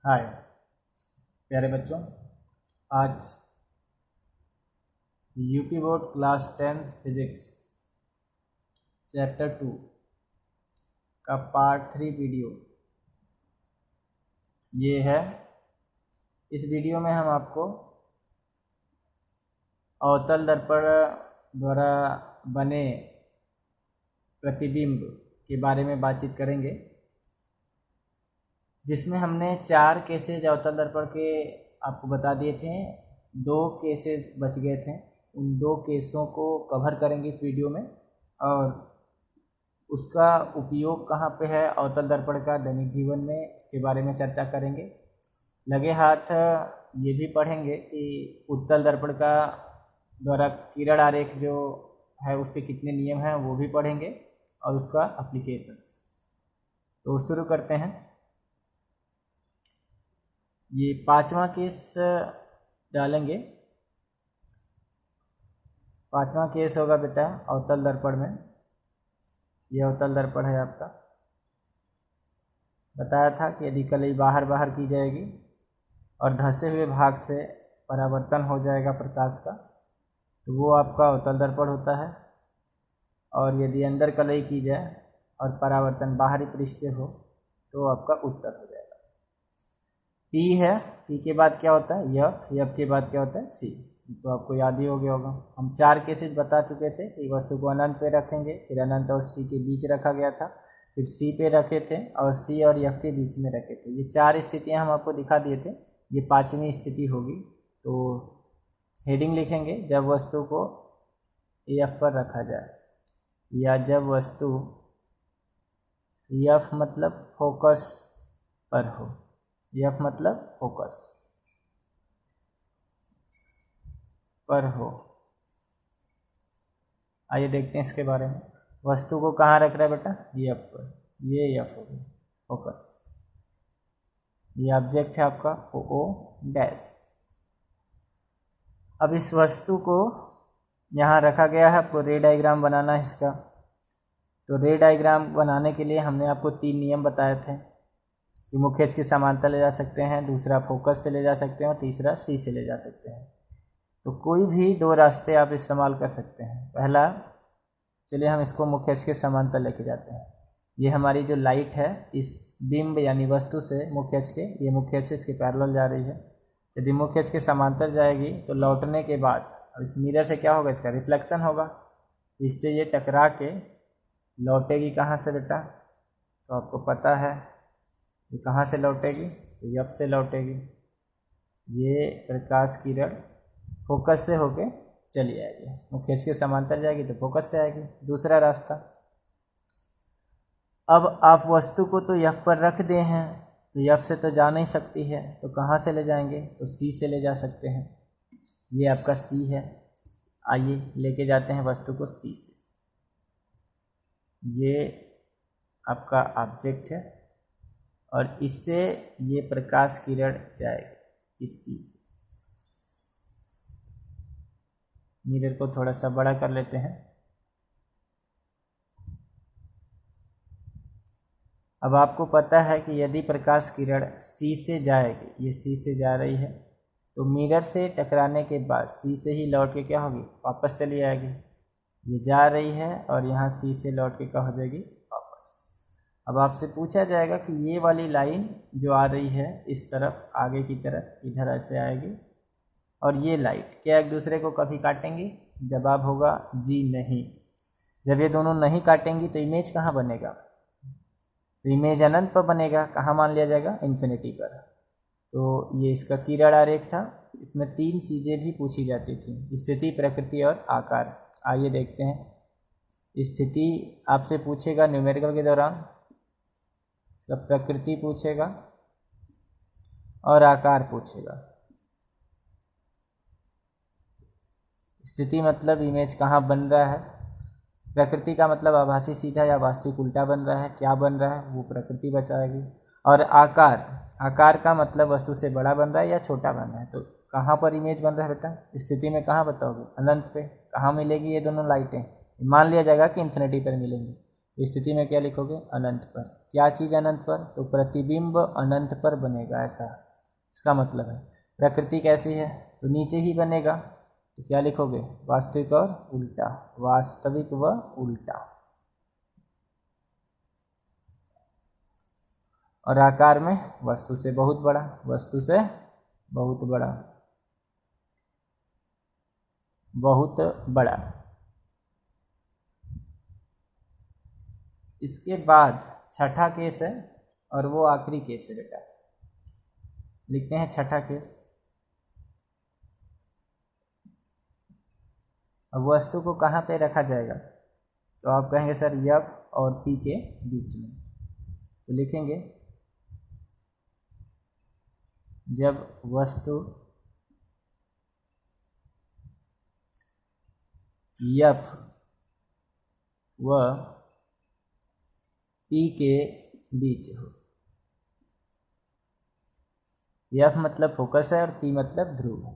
हाय प्यारे बच्चों, आज UP board class 10th physics chapter 2 का पार्ट 3 वीडियो ये है। इस वीडियो में हम आपको अवतल दर्पण द्वारा बने प्रतिबिंब के बारे में बातचीत करेंगे, जिसमें हमने 4 केसेज अवतल दर्पण के आपको बता दिए थे। 2 केसेस बच गए थे, उन 2 केसों को कवर करेंगे इस वीडियो में और उसका उपयोग कहाँ पे है अवतल दर्पण का दैनिक जीवन में, उसके बारे में चर्चा करेंगे। लगे हाथ ये भी पढ़ेंगे कि उत्तल दर्पण का द्वारा किरण आरेख जो है उसके कितने नियम हैं वो भी पढ़ेंगे और उसका एप्लीकेशंस। तो शुरू करते हैं। ये 5वां केस डालेंगे। 5वां केस होगा बेटा अवतल दर्पण में। यह अवतल दर्पण है आपका। बताया था कि यदि कलई बाहर बाहर की जाएगी और धंसे हुए भाग से परावर्तन हो जाएगा प्रकाश का, तो वो आपका अवतल दर्पण होता है। और यदि अंदर कलई की जाए और परावर्तन बाहरी पृष्ठ से हो तो आपका उत्तल हो जाएगा। पी है, पी के बाद क्या होता है यफ, यफ के बाद क्या होता है सी। तो आपको याद ही हो गया होगा। हम 4 केसेस बता चुके थे कि वस्तु को अनंत पे रखेंगे, फिर अनंत और सी के बीच रखा गया था, फिर सी पे रखे थे और सी और यफ के बीच में रखे थे। ये 4 स्थितियां हम आपको दिखा दिए थे। ये 5वीं स्थिति होगी। तो हेडिंग लिखेंगे जब वस्तु को यफ पर रखा जाए, या जब वस्तु यफ मतलब फोकस पर हो। यफ मतलब फोकस पर हो। आइए देखते हैं इसके बारे में। वस्तु को कहाँ रख रहा है बेटा यफ पर। ये यफ हो गया फोकस। ये ऑब्जेक्ट है आपका ओ डैश। अब इस वस्तु को यहाँ रखा गया है। आपको रे डायग्राम बनाना है इसका। तो रे डायग्राम बनाने के लिए हमने आपको 3 नियम बताए थे कि मुख्य अक्ष के समांतर ले जा सकते हैं, दूसरा फोकस से ले जा सकते हैं और तीसरा सी से ले जा सकते हैं। तो कोई भी 2 रास्ते आप इस्तेमाल कर सकते हैं। पहला, चलिए हम इसको मुख्य अक्ष के समांतर लेके जाते हैं। ये हमारी जो लाइट है इस बिंब यानी वस्तु से मुख्य अक्ष के, ये मुख्य अक्ष इसके पैरेलल जा रही है। यदि मुख्य अक्ष के समांतर जाएगी तो लौटने के बाद अब इस मिरर से क्या होगा, इसका रिफ्लेक्शन होगा। इससे ये टकरा के लौटेगी कहाँ से बेटा, तो आपको पता है ये कहाँ से लौटेगी, तो यफ से लौटेगी। ये प्रकाश किरण फोकस से होके चली आएगी, मुख्य अक्ष के समांतर जाएगी तो फोकस से आएगी। दूसरा रास्ता, अब आप वस्तु को तो यफ पर रख दे हैं तो यफ से तो जा नहीं सकती है, तो कहाँ से ले जाएंगे, तो सी से ले जा सकते हैं। ये आपका सी है। आइए लेके जाते हैं वस्तु को सी से। ये आपका ऑब्जेक्ट है और इससे ये प्रकाश किरण जाएगी इस सी से। मिरर को थोड़ा सा बड़ा कर लेते हैं। अब आपको पता है कि यदि प्रकाश किरण सी से जाएगी, ये सी से जा रही है, तो मिरर से टकराने के बाद सी से ही लौट के क्या होगी, वापस चली आएगी। ये जा रही है और यहाँ सी से लौट के क्या हो जाएगी, वापस। अब आपसे पूछा जाएगा कि ये वाली लाइन जो आ रही है इस तरफ आगे की तरफ इधर ऐसे आएगी और ये लाइट क्या एक दूसरे को कभी काटेंगी? जवाब होगा जी नहीं। जब ये दोनों नहीं काटेंगी तो इमेज कहाँ बनेगा, तो इमेज अनंत पर बनेगा। कहाँ मान लिया जाएगा, इन्फिनिटी पर। तो ये इसका किरण आरेख था। इसमें 3 चीज़ें भी पूछी जाती थी, स्थिति, प्रकृति और आकार। आइए देखते हैं। स्थिति आपसे पूछेगा न्यूमेरिकल के दौरान, प्रकृति पूछेगा और आकार पूछेगा। स्थिति मतलब इमेज कहाँ बन रहा है, प्रकृति का मतलब आभासी सीधा या वास्तविक उल्टा बन रहा है, क्या बन रहा है वो प्रकृति बताएगी। और आकार, आकार का मतलब वस्तु से बड़ा बन रहा है या छोटा बन रहा है। तो कहाँ पर इमेज बन रहा है बेटा, स्थिति में कहाँ बताओगे, अनंत पे। कहाँ मिलेगी ये दोनों लाइटें, मान लिया जाएगा कि इन्फिनिटी पर मिलेंगी। स्थिति में क्या लिखोगे? अनंत पर। क्या चीज़ अनंत पर? तो प्रतिबिंब अनंत पर बनेगा, ऐसा इसका मतलब है। प्रकृति कैसी है? तो नीचे ही बनेगा, तो क्या लिखोगे? वास्तविक और उल्टा, वास्तविक व उल्टा। और आकार में वस्तु से बहुत बड़ा, वस्तु से बहुत बड़ा, बहुत बड़ा। इसके बाद छठा केस है और वो आखिरी केस है बेटा। लिखते हैं छठा केस। अब वस्तु को कहाँ पे रखा जाएगा? तो आप कहेंगे सर F और P के बीच में। तो लिखेंगे जब वस्तु F व P के बीच हो। F मतलब फोकस है और P मतलब ध्रुव है।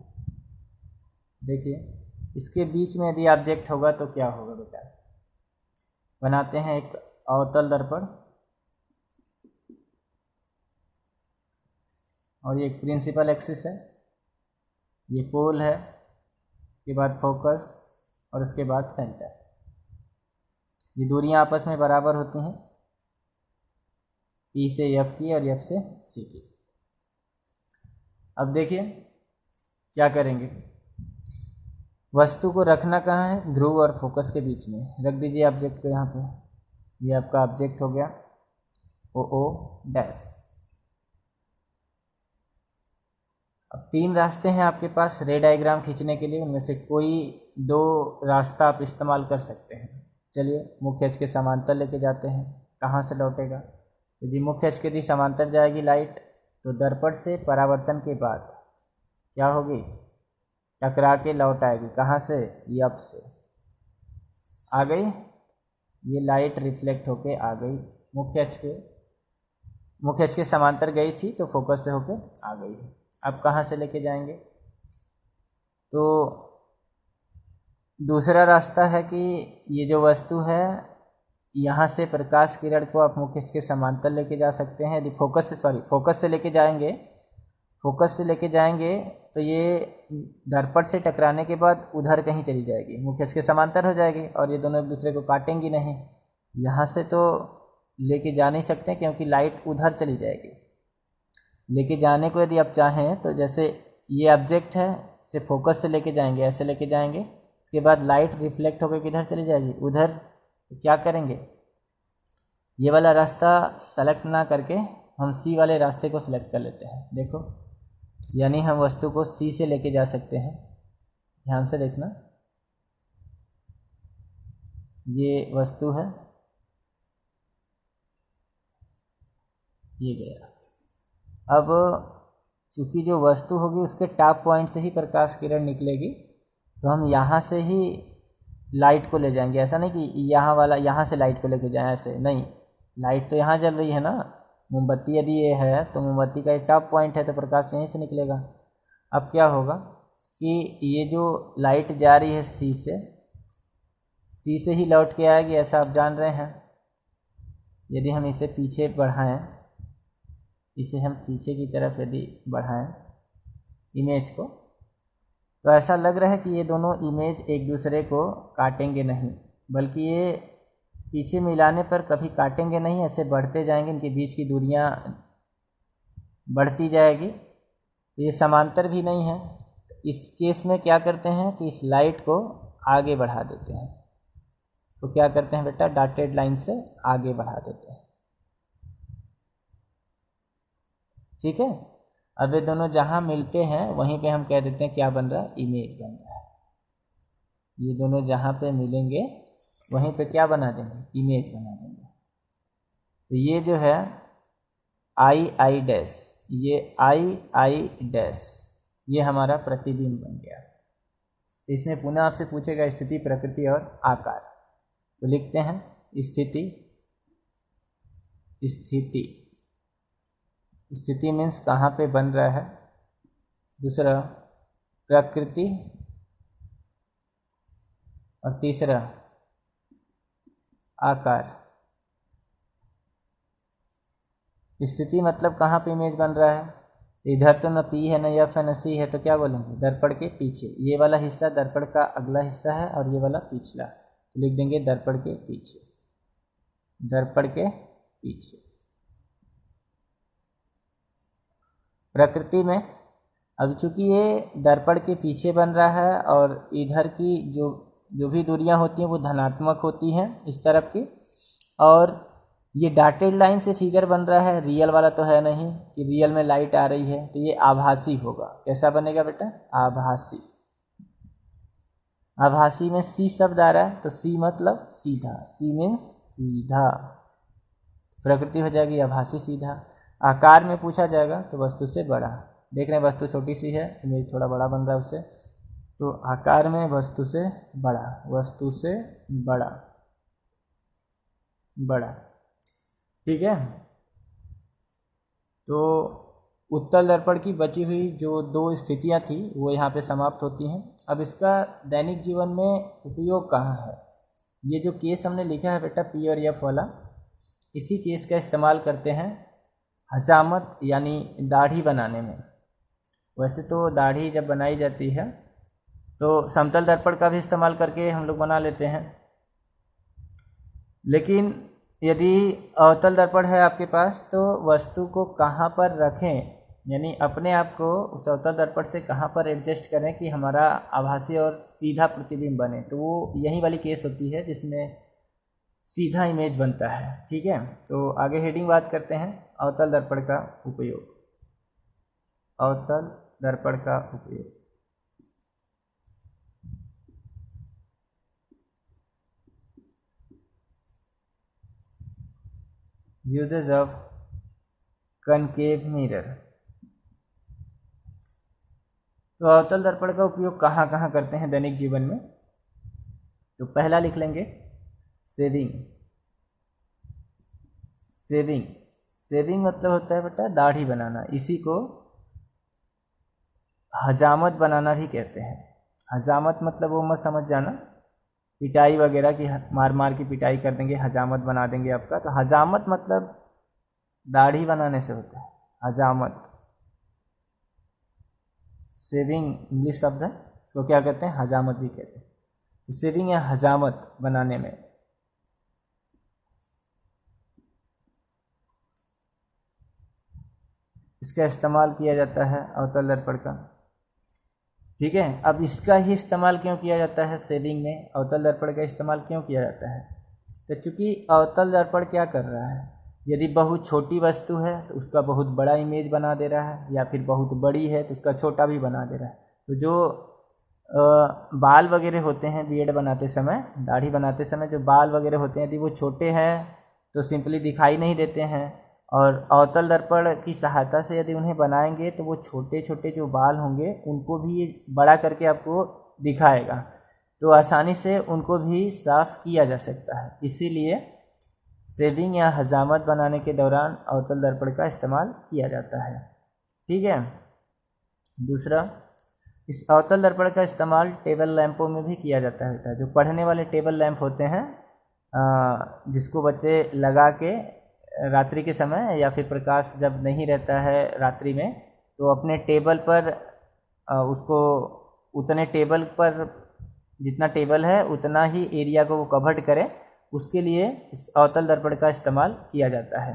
देखिए इसके बीच में यदि ऑब्जेक्ट होगा तो क्या होगा बेटा? बनाते हैं एक अवतल दर्पण और ये एक प्रिंसिपल एक्सिस है, ये पोल है, उसके बाद फोकस और उसके बाद सेंटर। ये दूरियां आपस में बराबर होती हैं, P से F की और F से C की। अब देखिए क्या करेंगे, वस्तु को रखना कहाँ है? ध्रुव और फोकस के बीच में। रख दीजिए ऑब्जेक्ट को यहाँ पे। ये आपका ऑब्जेक्ट हो गया OO डैश। अब तीन रास्ते हैं आपके पास रे डायग्राम खींचने के लिए, उनमें से कोई दो रास्ता आप इस्तेमाल कर सकते हैं। चलिए मुख्य अक्ष के समांतर लेके जाते हैं। कहाँ से लौटेगा? तो जी मुख्य अक्ष के यदि समांतर जाएगी लाइट, तो दर्पण से परावर्तन के बाद क्या होगी? टकरा के लौट आएगी। कहाँ से? F से आ गई, ये लाइट रिफ्लेक्ट होके आ गई मुख्य अक्ष के समांतर गई थी तो फोकस से होके आ गई। अब कहाँ से लेके जाएंगे? तो दूसरा रास्ता है कि ये जो वस्तु है यहाँ से प्रकाश किरण को आप मुख्य अक्ष के समांतर लेके जा सकते हैं। यदि फोकस से लेके जाएंगे तो ये दर्पण से टकराने के बाद उधर कहीं चली जाएगी, मुख्य अक्ष के समांतर हो जाएगी और ये दोनों एक दूसरे को काटेंगी नहीं। यहाँ से तो लेके जा नहीं सकते क्योंकि लाइट उधर चली जाएगी। लेके जाने को यदि आप चाहें तो जैसे ये ऑब्जेक्ट है, इसे फोकस से लेके जाएंगे, ऐसे लेके जाएंगे, उसके बाद लाइट रिफ्लेक्ट होकर किधर चली जाएगी? उधर। तो क्या करेंगे? ये वाला रास्ता सेलेक्ट ना करके हम C वाले रास्ते को सिलेक्ट कर लेते हैं। देखो, यानी हम वस्तु को C से लेके जा सकते हैं। ध्यान से देखना, ये वस्तु है, ये गया। अब चूंकि जो वस्तु होगी उसके टॉप पॉइंट से ही प्रकाश किरण निकलेगी, तो हम यहाँ से ही लाइट को ले जाएंगे। ऐसा नहीं कि यहाँ से लाइट को लेके जाएं, ऐसे नहीं। लाइट तो यहाँ जल रही है ना, मोमबत्ती यदि ये है तो मोमबत्ती का एक टॉप पॉइंट है तो प्रकाश यहीं से निकलेगा। अब क्या होगा कि ये जो लाइट जा रही है C से ही लौट के आएगी, ऐसा आप जान रहे हैं। यदि हम इसे पीछे बढ़ाएं, इसे हम पीछे की तरफ यदि बढ़ाएं इमेज को, तो ऐसा लग रहा है कि ये दोनों इमेज एक दूसरे को काटेंगे नहीं, बल्कि ये पीछे मिलाने पर कभी काटेंगे नहीं, ऐसे बढ़ते जाएंगे, इनके बीच की दूरियां बढ़ती जाएगी। ये समांतर भी नहीं है। इस केस में क्या करते हैं कि इस लाइट को आगे बढ़ा देते हैं। तो क्या करते हैं बेटा? डॉटेड लाइन से आगे बढ़ा देते हैं। ठीक है। अब ये दोनों जहाँ मिलते हैं वहीं पे हम कह देते हैं क्या बन रहा है? इमेज बन रहा है। ये दोनों जहाँ पे मिलेंगे वहीं पे क्या बना देंगे? इमेज बना देंगे। तो ये जो है I डैश, ये I डैश, ये हमारा प्रतिबिंब बन गया। तो इसमें पुनः आपसे पूछेगा स्थिति, प्रकृति और आकार। तो लिखते हैं स्थिति मीन्स कहाँ पे बन रहा है। दूसरा प्रकृति और तीसरा आकार। स्थिति मतलब कहाँ पे इमेज बन रहा है, इधर तो न पी है न एफ है न सी है, तो क्या बोलेंगे, दर्पण के पीछे। ये वाला हिस्सा दर्पण का अगला हिस्सा है और ये वाला पिछला, तो लिख देंगे दर्पण के पीछे, दर्पण के पीछे। प्रकृति में अब चूंकि ये दर्पण के पीछे बन रहा है और इधर की जो भी दूरियां होती हैं वो धनात्मक होती हैं इस तरफ की, और ये डॉटेड लाइन से फिगर बन रहा है, रियल वाला तो है नहीं कि रियल में लाइट आ रही है, तो ये आभासी होगा। कैसा बनेगा बेटा, आभासी। आभासी में सी शब्द आ रहा है, तो सी मतलब सीधा, सी मीन्स सीधा, प्रकृति हो जाएगी आभासी सीधा। आकार में पूछा जाएगा तो वस्तु से बड़ा, देख रहे हैं वस्तु छोटी सी है, इमेज थोड़ा बड़ा बन रहा है उससे, तो आकार में वस्तु से बड़ा, वस्तु से बड़ा, बड़ा, ठीक है। तो उत्तल दर्पण की बची हुई जो दो स्थितियां थी वो यहाँ पे समाप्त होती हैं। अब इसका दैनिक जीवन में उपयोग कहाँ है, ये जो केस हमने लिखा है बेटा पी और एफ वाला, इसी केस का इस्तेमाल करते हैं हजामत यानी दाढ़ी बनाने में। वैसे तो दाढ़ी जब बनाई जाती है तो समतल दर्पण का भी इस्तेमाल करके हम लोग बना लेते हैं, लेकिन यदि अवतल दर्पण है आपके पास तो वस्तु को कहाँ पर रखें, यानी अपने आप को उस अवतल दर्पण से कहाँ पर एडजस्ट करें कि हमारा आभासी और सीधा प्रतिबिंब बने, तो वो यही वाली केस होती है जिसमें सीधा इमेज बनता है, ठीक है। तो आगे हेडिंग बात करते हैं अवतल दर्पण का उपयोग। अवतल दर्पण का उपयोग, यूजेज ऑफ कनकेव मिरर। तो अवतल दर्पण का उपयोग कहाँ कहाँ करते हैं दैनिक जीवन में, तो पहला लिख लेंगे शेविंग। शेविंग, शेविंग मतलब होता है बेटा दाढ़ी बनाना, इसी को हजामत बनाना भी कहते हैं। हजामत मतलब वो मत समझ जाना पिटाई वगैरह की, मार मार की पिटाई कर देंगे, हजामत बना देंगे आपका, तो हजामत मतलब दाढ़ी बनाने से होता है हजामत। शेविंग इंग्लिश शब्द है, इसको क्या कहते हैं, हजामत भी कहते हैं। तो शेविंग या हजामत बनाने में इसका इस्तेमाल किया जाता है अवतल दर्पण का, ठीक है। अब इसका ही इस्तेमाल क्यों किया जाता है शेविंग में, अवतल दर्पण का इस्तेमाल क्यों किया जाता है, तो चूंकि अवतल दर्पण क्या कर रहा है, यदि बहुत छोटी वस्तु है तो उसका बहुत बड़ा इमेज बना दे रहा है, या फिर बहुत बड़ी है तो उसका छोटा भी बना दे रहा है। तो जो बाल वगैरह होते हैं बियर्ड बनाते समय, दाढ़ी बनाते समय जो बाल वगैरह होते हैं यदि वो छोटे हैं तो सिंपली दिखाई नहीं देते हैं, और अवतल दर्पण की सहायता से यदि उन्हें बनाएंगे तो वो छोटे छोटे जो बाल होंगे उनको भी बड़ा करके आपको दिखाएगा, तो आसानी से उनको भी साफ किया जा सकता है। इसीलिए शेविंग या हजामत बनाने के दौरान अवतल दर्पण का इस्तेमाल किया जाता है, ठीक है। दूसरा, इस अवतल दर्पण का इस्तेमाल टेबल लैंपों में भी किया जाता है। जो पढ़ने वाले टेबल लैंप होते हैं जिसको बच्चे लगा के रात्रि के समय या फिर प्रकाश जब नहीं रहता है रात्रि में, तो अपने टेबल पर उसको उतने टेबल पर जितना टेबल है उतना ही एरिया को वो कवर्ड करे, उसके लिए इस अवतल दर्पण का इस्तेमाल किया जाता है।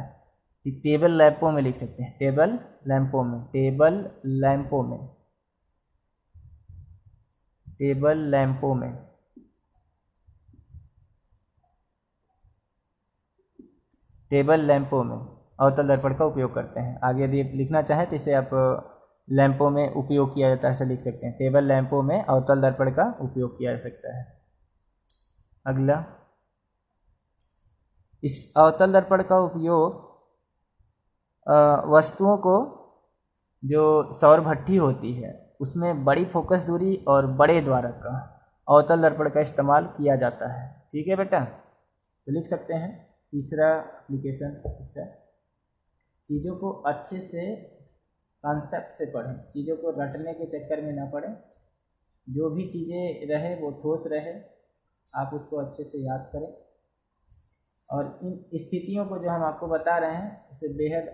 टेबल लैंपों में लिख सकते हैं, टेबल लैंपों में, टेबल लैंपों में, टेबल लैंपों में, टेबल लैंपों में अवतल दर्पण का उपयोग करते हैं। आगे यदि लिखना चाहें तो इसे आप लैंपों में उपयोग किया जाता है ऐसे लिख सकते हैं, टेबल लैंपों में अवतल दर्पण का उपयोग किया जा सकता है। अगला, इस अवतल दर्पण का उपयोग वस्तुओं को, जो सौर भट्ठी होती है उसमें बड़ी फोकस दूरी और बड़े द्वारक का अवतल दर्पण का इस्तेमाल किया जाता है, ठीक है बेटा। तो लिख सकते हैं तीसरा एप्लीकेशन इसका, चीज़ों को अच्छे से कॉन्सेप्ट से पढ़ें, चीज़ों को रटने के चक्कर में ना पढ़ें, जो भी चीज़ें रहे वो ठोस रहे, आप उसको अच्छे से याद करें, और इन स्थितियों को जो हम आपको बता रहे हैं उसे बेहद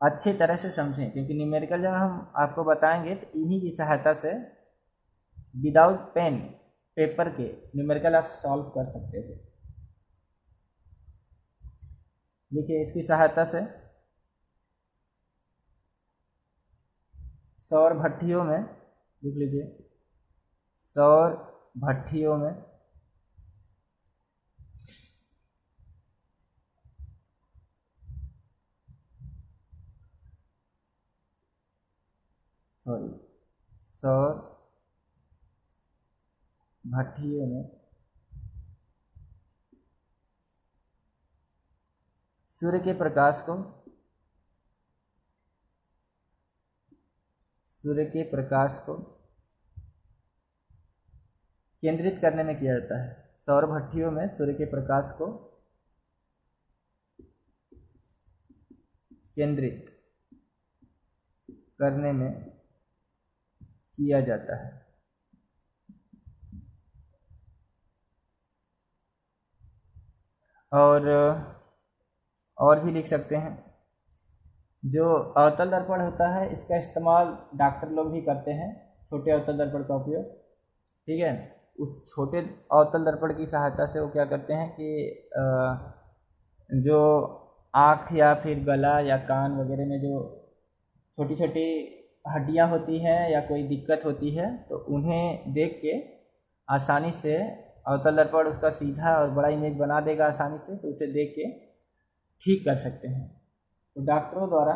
अच्छी तरह से समझें, क्योंकि न्यूमेरिकल जब हम आपको बताएंगे तो इन्हीं की सहायता से विदाउट पेन पेपर के न्यूमेरिकल आप सॉल्व कर सकते थे। देखिए इसकी सहायता से सौर भट्टियों में, लिख लीजिए, सौर भट्टियों में सौर भट्टियों में सूर्य के प्रकाश को केंद्रित करने में किया जाता है। सौर भट्टियों में सूर्य के प्रकाश को केंद्रित करने में किया जाता है। और भी लिख सकते हैं, जो अवतल दर्पण होता है इसका इस्तेमाल डॉक्टर लोग भी करते हैं, छोटे अवतल दर्पण का उपयोग। ठीक है, उस छोटे अवतल दर्पण की सहायता से वो क्या करते हैं कि जो आँख या फिर गला या कान वगैरह में जो छोटी छोटी हड्डियाँ होती हैं या कोई दिक्कत होती है तो उन्हें देख के आसानी से अवतल दर्पण उसका सीधा और बड़ा इमेज बना देगा आसानी से, तो उसे देख के ठीक कर सकते हैं। तो डॉक्टरों द्वारा,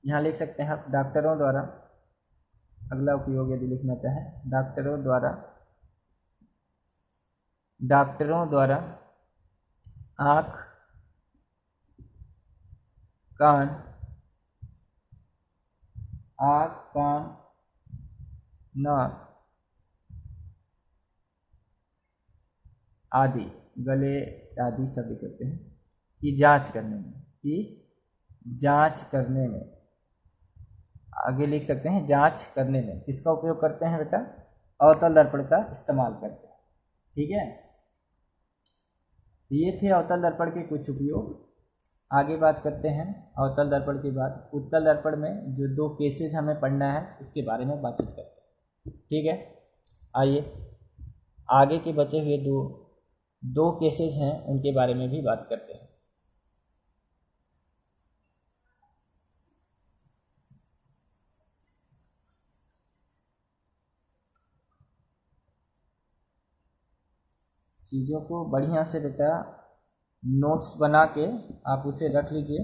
यहाँ लिख सकते हैं आप, डॉक्टरों द्वारा, अगला उपयोग यदि लिखना चाहें, डॉक्टरों द्वारा आँख, कान, नाक आदि, गले आदि सब लिख सकते हैं, की जांच करने में, आगे लिख सकते हैं जांच करने में किसका उपयोग करते हैं बेटा? अवतल दर्पण का इस्तेमाल करते हैं। ठीक है, ये थे अवतल दर्पण के कुछ उपयोग। आगे बात करते हैं अवतल दर्पण के बाद उत्तल दर्पण में जो 2 केसेज हमें पढ़ना है उसके बारे में बातचीत करते हैं। ठीक है, आइए आगे के बचे हुए दो केसेज हैं उनके बारे में भी बात करते हैं। चीज़ों को बढ़िया से बेटा नोट्स बना के आप उसे रख लीजिए,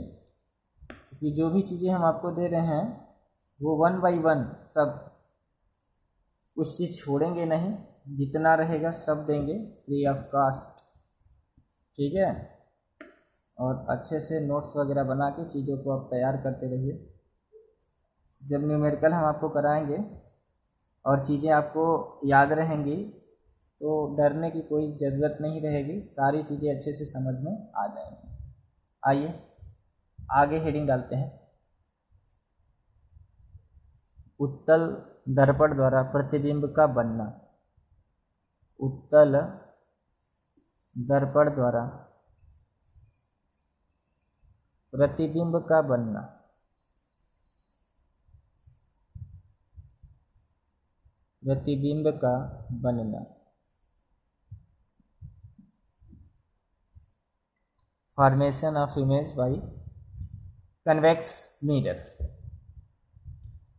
क्योंकि जो भी चीज़ें हम आपको दे रहे हैं वो 1 बाई 1 सब, कुछ चीज़ छोड़ेंगे नहीं, जितना रहेगा सब देंगे फ्री ऑफ कास्ट। ठीक है, और अच्छे से नोट्स वगैरह बना के चीज़ों को आप तैयार करते रहिए। जब न्यूमेरिकल हम आपको कराएंगे और चीज़ें आपको याद रहेंगी तो डरने की कोई ज़रूरत नहीं रहेगी, सारी चीज़ें अच्छे से समझ में आ जाएंगी। आइए आगे हेडिंग डालते हैं, उत्तल दर्पण द्वारा प्रतिबिंब का बनना। उत्तल दर्पण द्वारा प्रतिबिंब का बनना। प्रतिबिंब का बनना, formation of image by convex mirror.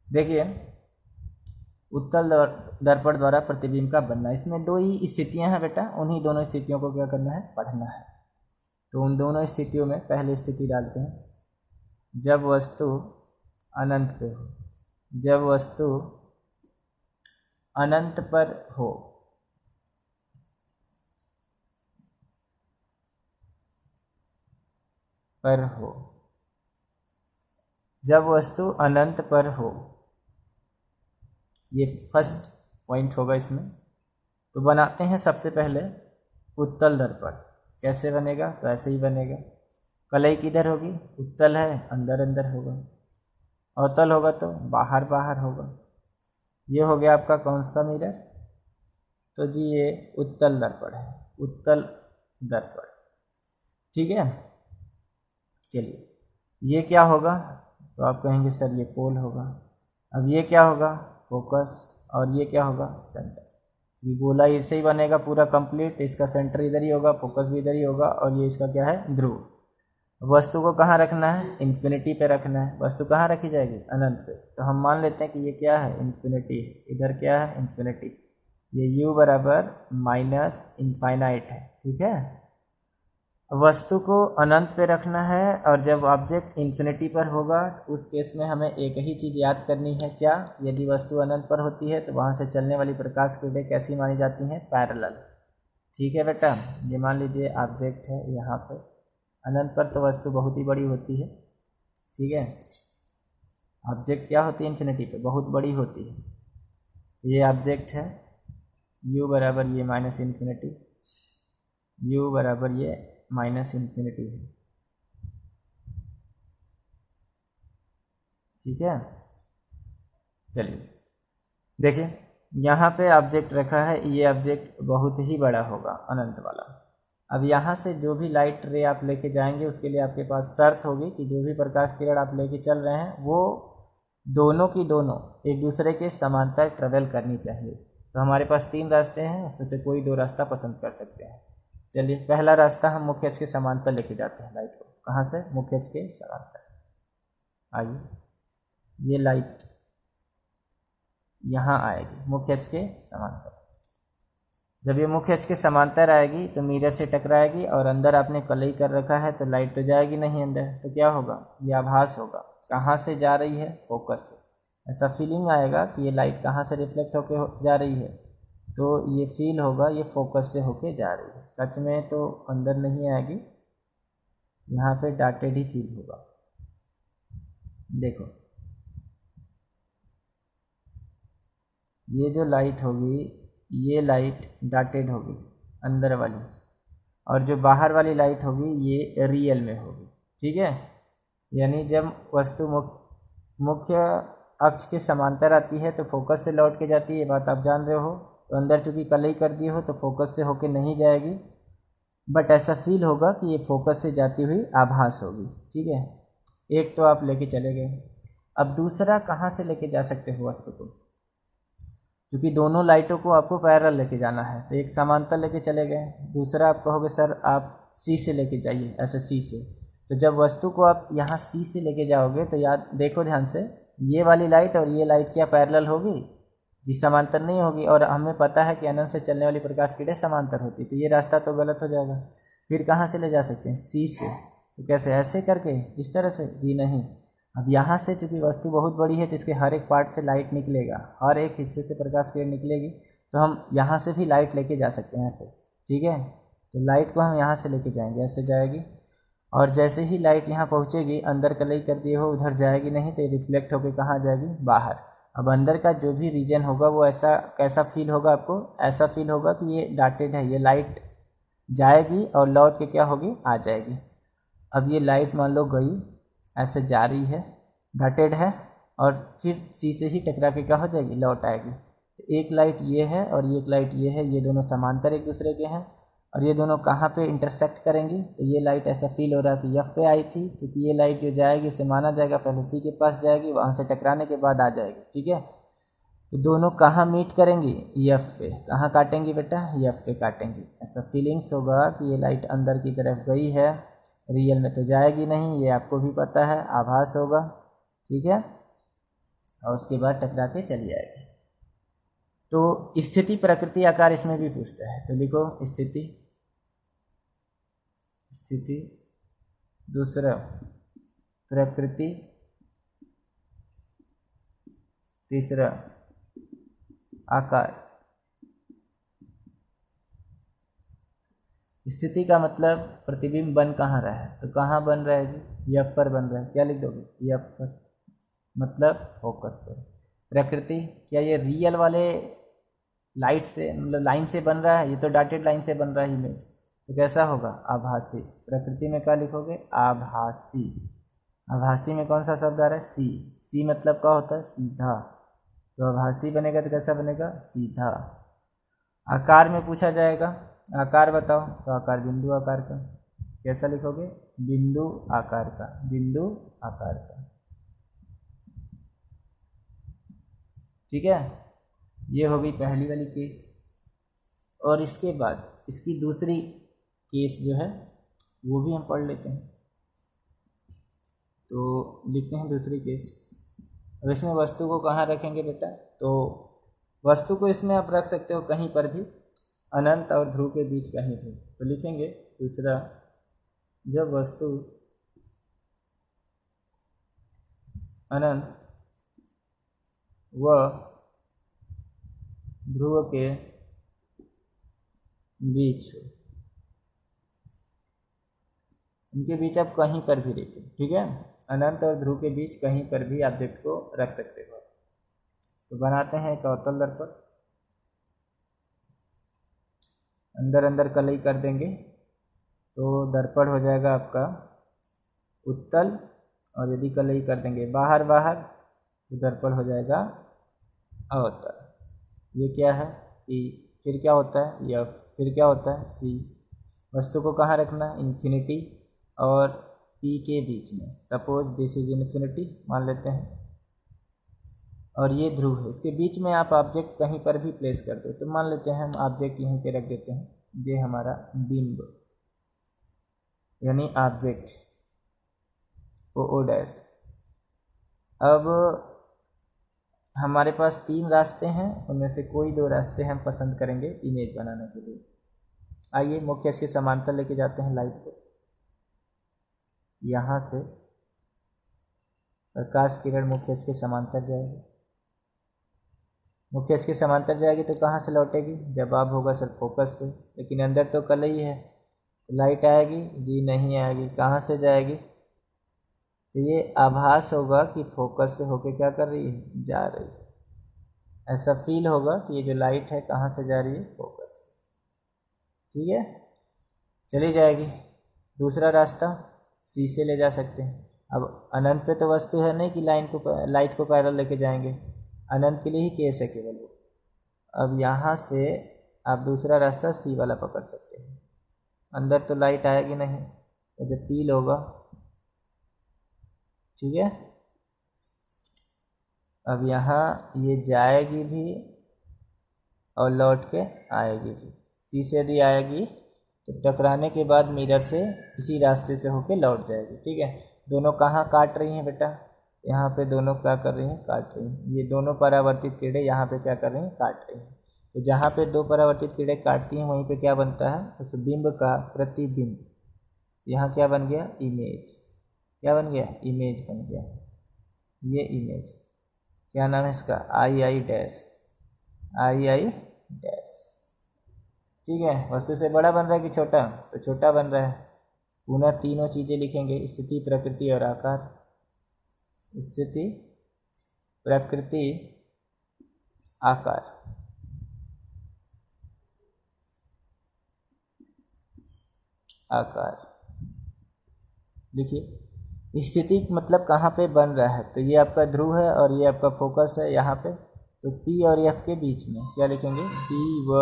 देखिए उत्तल दर्पण द्वारा प्रतिबिंब का बनना, इसमें 2 ही स्थितियां हैं बेटा, उन्हीं दोनों स्थितियों को क्या करना है? पढ़ना है। तो उन दोनों स्थितियों में पहली स्थिति डालते हैं, जब वस्तु अनंत पे हो, जब वस्तु अनंत पर हो, जब वस्तु अनंत पर हो, ये फर्स्ट पॉइंट होगा इसमें। तो बनाते हैं सबसे पहले उत्तल दर्पण। कैसे बनेगा? तो ऐसे ही बनेगा, कलई किधर होगी? उत्तल है, अंदर अंदर होगा, अवतल होगा तो बाहर बाहर होगा। ये हो गया आपका कौन सा मिरर? तो जी ये उत्तल दर्पण है, उत्तल दर्पण। ठीक है, चलिए ये क्या होगा, तो आप कहेंगे सर ये पोल होगा। अब ये क्या होगा, फोकस, और ये क्या होगा, सेंटर। ये गोला ऐसे ही बनेगा पूरा कंप्लीट, इसका सेंटर इधर ही होगा, फोकस भी इधर ही होगा, और ये इसका क्या है, ध्रुव। वस्तु को कहाँ रखना है, इन्फिनिटी पे रखना है। वस्तु कहाँ रखी जाएगी, अनंत पे। तो हम मान लेते हैं कि ये क्या है, इन्फिनिटी है, इधर क्या है, इन्फिनिटी। ये u बराबर माइनस इनफाइनाइट है, ठीक है। वस्तु को अनंत पे रखना है, और जब ऑब्जेक्ट इन्फिनिटी पर होगा उस केस में हमें एक ही चीज़ याद करनी है, क्या, यदि वस्तु अनंत पर होती है तो वहाँ से चलने वाली प्रकाश किरणें कैसी मानी जाती हैं, पैरेलल। ठीक है बेटा, ये मान लीजिए ऑब्जेक्ट है यहाँ पे, अनंत पर तो वस्तु बहुत ही बड़ी होती है, ठीक है। ऑब्जेक्ट क्या होती है, इन्फिनिटी पे बहुत बड़ी होती है। ये ऑब्जेक्ट है, u बराबर ये माइनस इन्फिनिटी, u बराबर ये माइनस इन्फिनिटी है, ठीक है। चलिए देखिए, यहाँ पे ऑब्जेक्ट रखा है, ये ऑब्जेक्ट बहुत ही बड़ा होगा, अनंत वाला। अब यहाँ से जो भी लाइट रे आप लेके जाएंगे उसके लिए आपके पास शर्त होगी कि जो भी प्रकाश किरण आप लेके चल रहे हैं वो दोनों की दोनों एक दूसरे के समांतर ट्रेवल करनी चाहिए। तो हमारे पास 3 रास्ते हैं, उसमें से कोई 2 रास्ता पसंद कर सकते हैं। चलिए, पहला रास्ता हम मुख्य अक्ष के समांतर लेके जाते हैं लाइट को। कहाँ से, मुख्य अक्ष के समांतर। आइए, ये लाइट यहाँ आएगी मुख्य अक्ष के समांतर। जब ये मुख्य अक्ष के समांतर आएगी तो मिरर से टकराएगी, और अंदर आपने कलई कर रखा है तो लाइट तो जाएगी नहीं अंदर, तो क्या होगा, ये आभास होगा। कहाँ से जा रही है, फोकस से। ऐसा फीलिंग आएगा कि ये लाइट कहाँ से रिफ्लेक्ट होके जा रही है, तो ये फील होगा ये फोकस से होके जा रही है। सच में तो अंदर नहीं आएगी, यहाँ पे डाटेड ही फील होगा। देखो, ये जो लाइट होगी, ये लाइट डाटेड होगी अंदर वाली, और जो बाहर वाली लाइट होगी ये रियल में होगी, ठीक है। यानी जब वस्तु मुख्य अक्ष के समांतर आती है तो फोकस से लौट के जाती है, ये बात आप जान रहे हो। तो अंदर चूंकि कलई कर दी हो तो फोकस से होके नहीं जाएगी, बट ऐसा फील होगा कि ये फोकस से जाती हुई आभास होगी, ठीक है। एक तो आप लेके चले गए। अब दूसरा कहाँ से लेके जा सकते हो वस्तु को, क्योंकि दोनों लाइटों को आपको पैरेलल लेके जाना है, तो एक समांतर लेके चले गए। दूसरा आप कहोगे सर आप सी से लेके जाइए, ऐसे सी से। तो जब वस्तु को आप यहाँ सी से लेके जाओगे तो याद देखो ध्यान से, ये वाली लाइट और ये लाइट क्या पैरेलल होगी, जी समांतर नहीं होगी। और हमें पता है कि अनंत से चलने वाली प्रकाश किरणें समांतर होती, तो ये रास्ता तो गलत हो जाएगा। फिर कहाँ से ले जा सकते हैं, सी से। तो कैसे, ऐसे करके, इस तरह से, जी नहीं। अब यहाँ से चूंकि वस्तु बहुत बड़ी है तो इसके हर एक पार्ट से लाइट निकलेगा, हर एक हिस्से से प्रकाश किरण निकलेगी, तो हम यहाँ से भी लाइट लेके जा सकते हैं ऐसे, ठीक है। तो लाइट को हम यहाँ से लेके जाएंगे, ऐसे जाएगी, और जैसे ही लाइट यहाँ पहुँचेगी, अंदर कलई कर दिए हो उधर जाएगी नहीं, तो रिफ्लेक्ट होकर कहाँ जाएगी, बाहर। अब अंदर का जो भी रीजन होगा वो ऐसा कैसा फील होगा आपको, ऐसा फील होगा कि ये डाटेड है, ये लाइट जाएगी और लौट के क्या होगी, आ जाएगी। अब ये लाइट मान लो गई, ऐसे जा रही है, डॉटेड है, और फिर सी से ही टकरा के क्या हो जाएगी, लौट आएगी। तो एक लाइट ये है और एक लाइट ये है, ये दोनों समांतर एक दूसरे के हैं, और ये दोनों कहाँ पे इंटरसेक्ट करेंगी, तो ये लाइट ऐसा फील हो रहा है कि एफ पे आई थी, क्योंकि ये लाइट जो जाएगी उसे माना जाएगा पहले सी के पास जाएगी, वहाँ से टकराने के बाद आ जाएगी, ठीक है। तो दोनों कहाँ मीट करेंगी, एफ पे। कहाँ काटेंगी बेटा, एफ पे काटेंगी। ऐसा फीलिंग्स होगा कि ये लाइट अंदर की तरफ गई है, रियल में तो जाएगी नहीं, ये आपको भी पता है, आभास होगा, ठीक है। और उसके बाद टकरा के चली जाएगी। तो स्थिति, प्रकृति, आकार इसमें भी पूछता है, तो लिखो स्थिति, स्थिति, दूसरा प्रकृति, तीसरा आकार। स्थिति का मतलब प्रतिबिंब बन कहाँ रहा है, तो कहाँ बन रहा है जी, एफ पर बन रहा है। क्या लिख दोगे, एफ पर, मतलब फोकस पर। प्रकृति, क्या ये रियल वाले लाइट से, मतलब लाइन से बन रहा है, ये तो डॉटेड लाइन से बन रहा है इमेज, तो कैसा होगा, आभासी। प्रकृति में क्या लिखोगे, आभासी। आभासी में कौन सा शब्द आ रहा है, सी। सी मतलब क्या होता है, सीधा, तो आभासी बनेगा तो कैसा बनेगा, सीधा। आकार में पूछा जाएगा, आकार बताओ, तो आकार बिंदु आकार का, कैसा लिखोगे, बिंदु आकार का, बिंदु आकार का। ठीक है, ये हो गई पहली वाली केस। और इसके बाद इसकी दूसरी केस जो है वो भी हम पढ़ लेते हैं। तो लिखते हैं दूसरी केस। अब इसमें वस्तु को कहाँ रखेंगे बेटा? तो वस्तु को इसमें आप रख सकते हो कहीं पर भी, अनंत और ध्रुव के बीच कहीं भी। तो लिखेंगे दूसरा, जब वस्तु अनंत व ध्रुव के बीच हो, इनके बीच आप कहीं पर भी रखिए। ठीक है, अनंत और ध्रुव के बीच कहीं पर भी ऑब्जेक्ट को रख सकते हो। तो बनाते हैं एक अवतल दर्पण, अंदर अंदर कलई कर देंगे तो दर्पण हो जाएगा आपका उत्तल, और यदि कलई कर देंगे बाहर बाहर तो दर्पण हो जाएगा अवतल। ये क्या है ई, फिर क्या होता है एफ, फिर क्या होता है सी। वस्तु को कहाँ रखना? इन्फिनिटी और पी के बीच में। सपोज दिस इज इन्फिनिटी मान लेते हैं, और ये ध्रुव है, इसके बीच में आप ऑब्जेक्ट कहीं पर भी प्लेस कर दो। तो मान लेते हैं हम ऑब्जेक्ट यहीं पे रख देते हैं, ये हमारा बिंब यानी ऑब्जेक्ट ओ डैश। अब हमारे पास 3 रास्ते हैं, उनमें से कोई 2 रास्ते हम पसंद करेंगे इमेज बनाने के लिए। आइए मुख्य अक्ष के समांतर लेके जाते हैं लाइट को। यहाँ से प्रकाश किरण मुख्य अक्ष के समांतर जाएगी, मुख्य अक्ष के समांतर जाएगी तो कहाँ से लौटेगी? जवाब होगा सर फोकस से, लेकिन अंदर तो कलई है, तो लाइट आएगी जी नहीं आएगी। कहाँ से जाएगी? तो ये आभास होगा कि फोकस से होके क्या कर रही है? जा रही है। ऐसा फील होगा कि ये जो लाइट है कहाँ से जा रही है? फोकस। ठीक है, चली जाएगी। दूसरा रास्ता सी से ले जा सकते हैं। अब अनंत पे तो वस्तु है नहीं कि लाइट को पैरेलल लेके जाएंगे, अनंत के लिए ही केस है केवल वो। अब यहाँ से आप दूसरा रास्ता सी वाला पकड़ सकते हैं। अंदर तो लाइट आएगी नहीं, तो जो फील होगा। ठीक है, अब यहाँ ये जाएगी भी और लौट के आएगी भी। सी से यदि आएगी तो टकराने के बाद मिरर से इसी रास्ते से होके लौट जाएगी। ठीक है, दोनों कहाँ काट रही हैं बेटा? यहाँ पे दोनों क्या कर रही हैं? काट रही हैं। ये दोनों परावर्तित किरणें यहाँ पे क्या कर रही हैं? काट रही हैं। तो जहाँ पे 2 परावर्तित किरणें काटती हैं वहीं पे क्या बनता है? उस बिंब का प्रतिबिंब। यहाँ क्या बन गया? इमेज। क्या बन गया? इमेज बन गया। ये इमेज क्या नाम है इसका? I dash, I dash. ठीक है, वस्तु से बड़ा बन रहा है कि छोटा? तो छोटा बन रहा है। पुनः तीनों चीज़ें लिखेंगे, स्थिति, प्रकृति और आकार। स्थिति, प्रकृति, आकार। आकार देखिए, स्थिति मतलब कहाँ पे बन रहा है? तो ये आपका ध्रुव है और ये आपका फोकस है यहाँ पे। तो P और F के बीच में क्या लिखेंगे? P व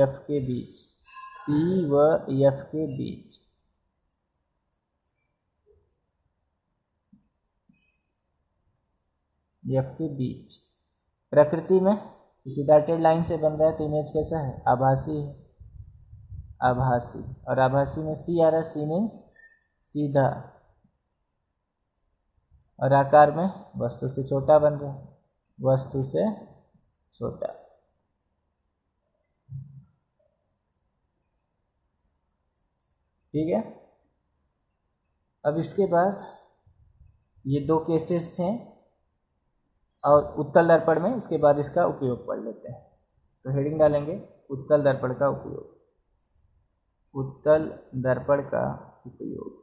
F के बीच, P व F के बीच। F के बीच। प्रकृति में क्योंकि डॉटेड लाइन से बन रहा है तो इमेज कैसा है? आभासी है, आभासी। और आभासी में सी आ रहा है, सी मीन्स सीधा। और आकार में वस्तु से छोटा बन रहा है, वस्तु से छोटा। ठीक है, अब इसके बाद ये 2 केसेस थे और उत्तल दर्पण में इसके बाद इसका उपयोग पढ़ लेते हैं। तो हेडिंग डालेंगे उत्तल दर्पण का उपयोग। उत्तल दर्पण का उपयोग।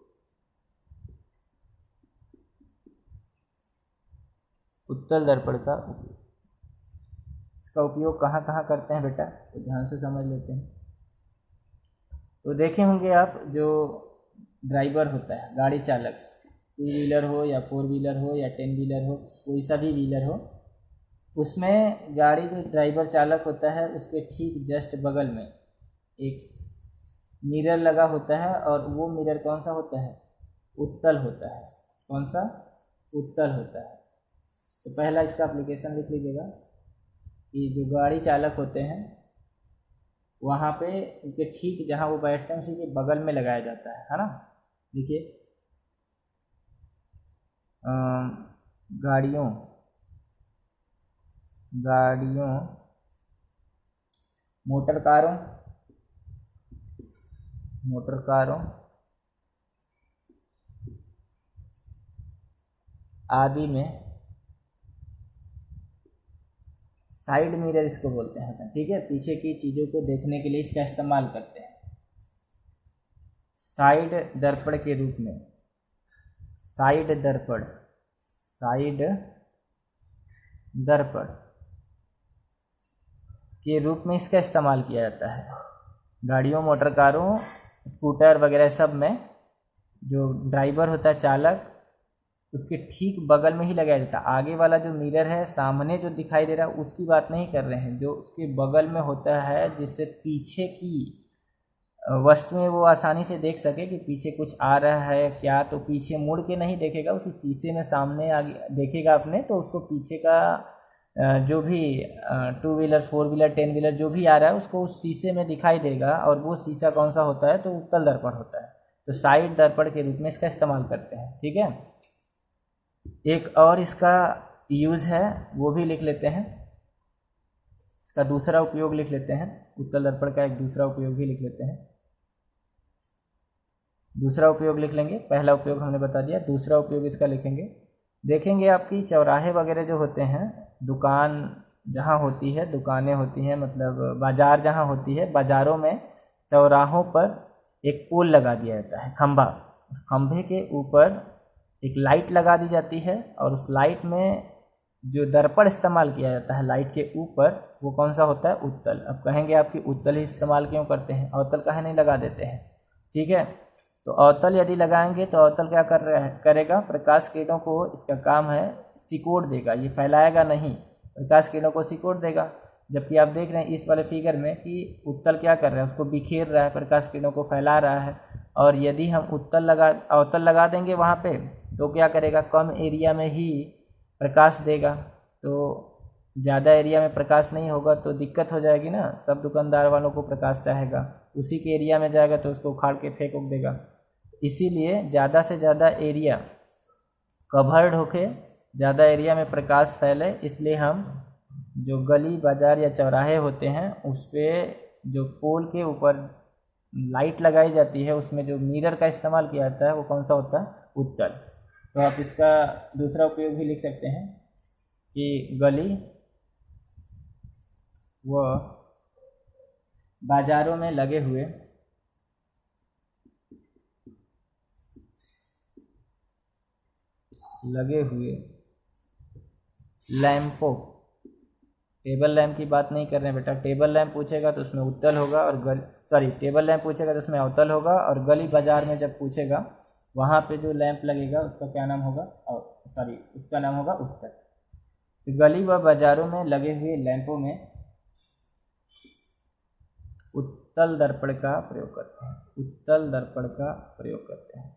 उत्तल दर्पण का उपयोग। इसका उपयोग कहाँ कहाँ करते हैं बेटा? तो ध्यान से समझ लेते हैं। तो देखे होंगे आप, जो ड्राइवर होता है, गाड़ी चालक, 2 व्हीलर हो या 4 व्हीलर हो या 10 व्हीलर हो, कोई सा भी व्हीलर हो, उसमें गाड़ी जो ड्राइवर चालक होता है उसके ठीक जस्ट बगल में एक मिरर लगा होता है। और वो मिरर कौन सा होता है? उत्तल होता है। कौन सा? उत्तल होता है। तो पहला इसका एप्लीकेशन लिख लीजिएगा कि जो गाड़ी चालक होते हैं वहाँ पे उनके ठीक जहाँ वो बैठते हैं उसी के बगल में लगाया जाता है ना। देखिए गाड़ियों मोटर कारों आदि में साइड मिरर इसको बोलते हैं, ठीक है। पीछे की चीज़ों को देखने के लिए इसका इस्तेमाल करते हैं। साइड दर्पण के रूप में, साइड दर्पण के रूप में इसका इस्तेमाल किया जाता है। गाड़ियों, मोटर कारों, स्कूटर वगैरह सब में जो ड्राइवर होता है, चालक, उसके ठीक बगल में ही लगाया जाता है। आगे वाला जो मिरर है सामने जो दिखाई दे रहा है उसकी बात नहीं कर रहे हैं, जो उसके बगल में होता है जिससे पीछे की वस्तुएं वो आसानी से देख सके कि पीछे कुछ आ रहा है क्या। तो पीछे मुड़ के नहीं देखेगा, उसी शीशे में सामने आगे देखेगा अपने, तो उसको पीछे का जो भी 2 व्हीलर 4 व्हीलर 10 व्हीलर जो भी आ रहा है उसको उस शीशे में दिखाई देगा। और वो शीशा कौन सा होता है? तो उत्तल दर्पण होता है। तो साइड दर्पण के रूप में इसका इस्तेमाल करते हैं, ठीक है। एक और इसका यूज़ है वो भी लिख लेते हैं, इसका दूसरा उपयोग लिख लेते हैं। उत्तल दर्पण का एक दूसरा उपयोग भी लिख लेते हैं। दूसरा उपयोग लिख लेंगे, पहला उपयोग हमने बता दिया, दूसरा उपयोग इसका लिखेंगे। देखेंगे आपकी चौराहे वगैरह जो होते हैं, दुकान जहाँ होती है, दुकानें होती हैं, मतलब बाज़ार जहाँ होती है, बाज़ारों में चौराहों पर एक पोल लगा दिया जाता है, खंभा। उस खंभे के ऊपर एक लाइट लगा दी जाती है और उस लाइट में जो दर्पण इस्तेमाल किया जाता है लाइट के ऊपर, वो कौन सा होता है? उत्तल। अब कहेंगे आपकी उत्तल ही इस्तेमाल क्यों करते हैं, अवतल काहे नहीं लगा देते हैं, ठीक है। तो अवतल यदि लगाएंगे तो अवतल क्या करेगा? प्रकाश किरणों को, इसका काम है सिकोड़ देगा, ये फैलाएगा नहीं, प्रकाश किरणों को सिकोड़ देगा। जबकि आप देख रहे हैं इस वाले फिगर में कि उत्तल क्या कर रहा है? उसको बिखेर रहा है, प्रकाश किरणों को फैला रहा है। और यदि हम अवतल लगा देंगे वहाँ पे तो क्या करेगा? कम एरिया में ही प्रकाश देगा। तो ज़्यादा एरिया में प्रकाश नहीं होगा तो दिक्कत हो जाएगी ना, सब दुकानदार वालों को प्रकाश चाहेगा, उसी के एरिया में जाएगा तो उसको उखाड़ के फेंक देगा। इसीलिए ज़्यादा से ज़्यादा एरिया कवर्ड होके ज़्यादा एरिया में प्रकाश फैले, इसलिए हम जो गली बाज़ार या चौराहे होते हैं उस पर जो पोल के ऊपर लाइट लगाई जाती है उसमें जो मिरर का इस्तेमाल किया जाता है वो कौन सा होता है? उत्तल। तो आप इसका दूसरा उपयोग भी लिख सकते हैं कि गली व बाज़ारों में लगे हुए लैंपों, टेबल लैंप की बात नहीं कर रहे हैं बेटा, टेबल लैंप पूछेगा तो उसमें उत्तल होगा और टेबल लैंप पूछेगा तो उसमें अवतल होगा। और गली बाज़ार में जब पूछेगा वहाँ पे जो लैंप लगेगा उसका क्या नाम होगा? उसका नाम होगा उत्तल। तो गली व बाज़ारों में लगे हुए लैंपों में उत्तल दर्पण का प्रयोग करते हैं, उत्तल दर्पण का प्रयोग करते हैं।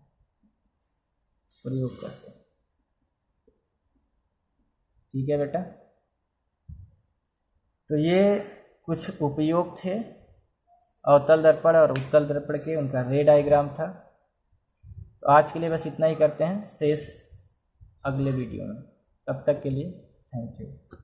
ठीक है बेटा। तो ये कुछ उपयोग थे अवतल दर्पण और उत्तल दर्पण के, उनका रे डायग्राम था। तो आज के लिए बस इतना ही करते हैं, शेष अगले वीडियो में। तब तक के लिए थैंक यू।